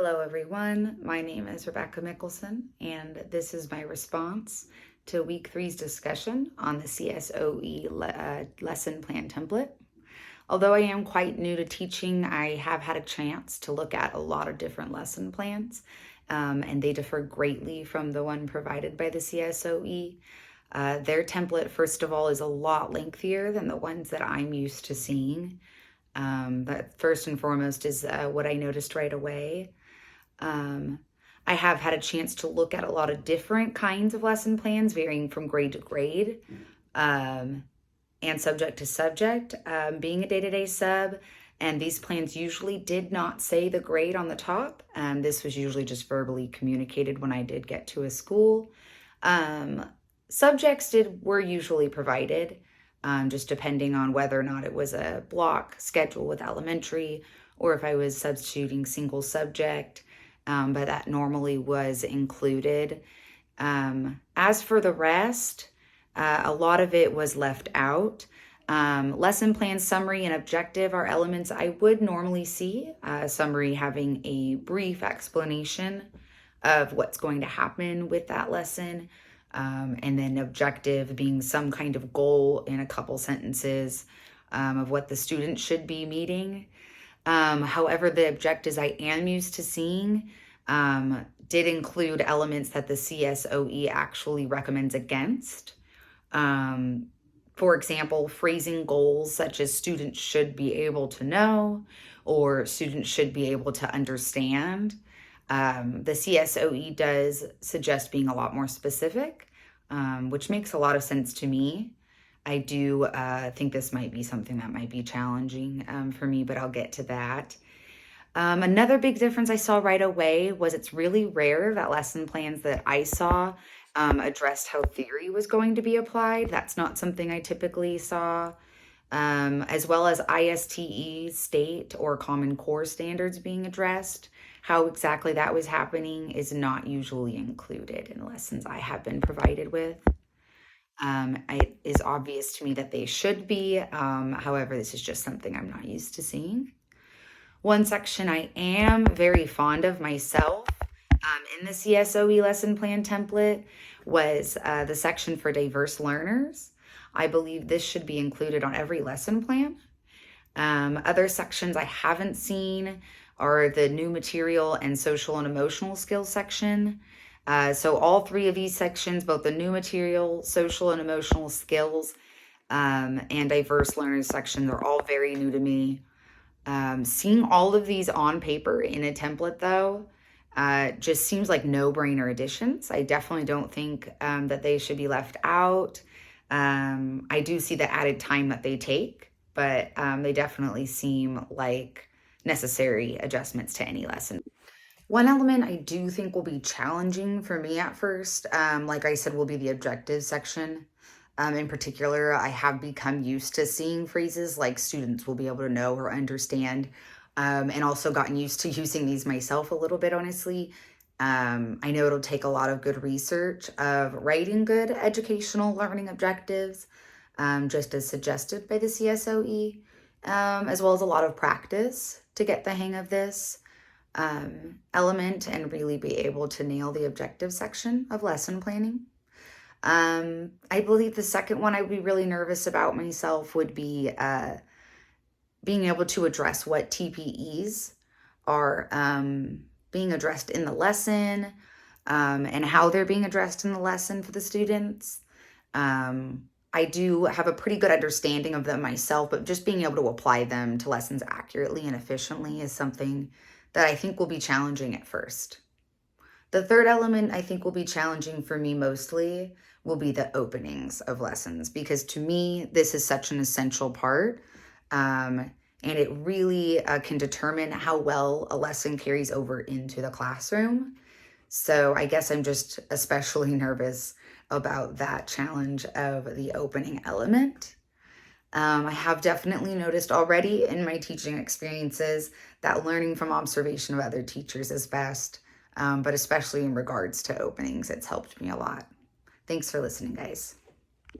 Hello, everyone. My name is Rebecca Mickelson, and this is my response to Week 3's discussion on the CSOE lesson plan template. Although I am quite new to teaching, I have had a chance to look at a lot of different lesson plans, and they differ greatly from the one provided by the CSOE. Their template, first of all, is a lot lengthier than the ones that I'm used to seeing. That first and foremost is what I noticed right away. I have had a chance to look at a lot of different kinds of lesson plans, varying from grade to grade and subject to subject. Being a day-to-day sub, and these plans usually did not say the grade on the top. This was usually just verbally communicated when I did get to a school. Subjects were usually provided, just depending on whether or not it was a block schedule with elementary or if I was substituting single subject. But that normally was included. As for the rest, a lot of it was left out. Lesson plan summary and objective are elements I would normally see. Summary having a brief explanation of what's going to happen with that lesson, and then objective being some kind of goal in a couple sentences of what the student should be meeting. However, the objectives I am used to seeing did include elements that the CSOE actually recommends against. For example, phrasing goals such as students should be able to know or students should be able to understand. The CSOE does suggest being a lot more specific, which makes a lot of sense to me. I do think this might be something that might be challenging for me, but I'll get to that. Another big difference I saw right away was it's really rare that lesson plans that I saw addressed how theory was going to be applied. That's not something I typically saw, as well as ISTE state or Common Core standards being addressed. How exactly that was happening is not usually included in lessons I have been provided with. It is obvious to me that they should be. However, this is just something I'm not used to seeing. One section I am very fond of myself in the CSOE lesson plan template was the section for diverse learners. I believe this should be included on every lesson plan. Other sections I haven't seen are the new material and social and emotional skills section. So all three of these sections, both the new material, social and emotional skills, and diverse learners section, they're all very new to me. Seeing all of these on paper in a template, though, just seems like no-brainer additions. I definitely don't think that they should be left out. I do see the added time that they take, but they definitely seem like necessary adjustments to any lesson. One element I do think will be challenging for me at first, like I said, will be the objective section. In particular, I have become used to seeing phrases like students will be able to know or understand, and also gotten used to using these myself a little bit, honestly. I know it'll take a lot of good research of writing good educational learning objectives, just as suggested by the CSOE, as well as a lot of practice to get the hang of this element and really be able to nail the objective section of lesson planning. I believe the second one I would be really nervous about myself would be being able to address what TPEs are being addressed in the lesson, and how they're being addressed in the lesson for the students. I do have a pretty good understanding of them myself, but just being able to apply them to lessons accurately and efficiently is something that I think will be challenging at first. The third element I think will be challenging for me mostly will be the openings of lessons, because to me, this is such an essential part, and it really can determine how well a lesson carries over into the classroom. So I guess I'm just especially nervous about that challenge of the opening element. I have definitely noticed already in my teaching experiences that learning from observation of other teachers is best, but especially in regards to openings, it's helped me a lot. Thanks for listening, guys.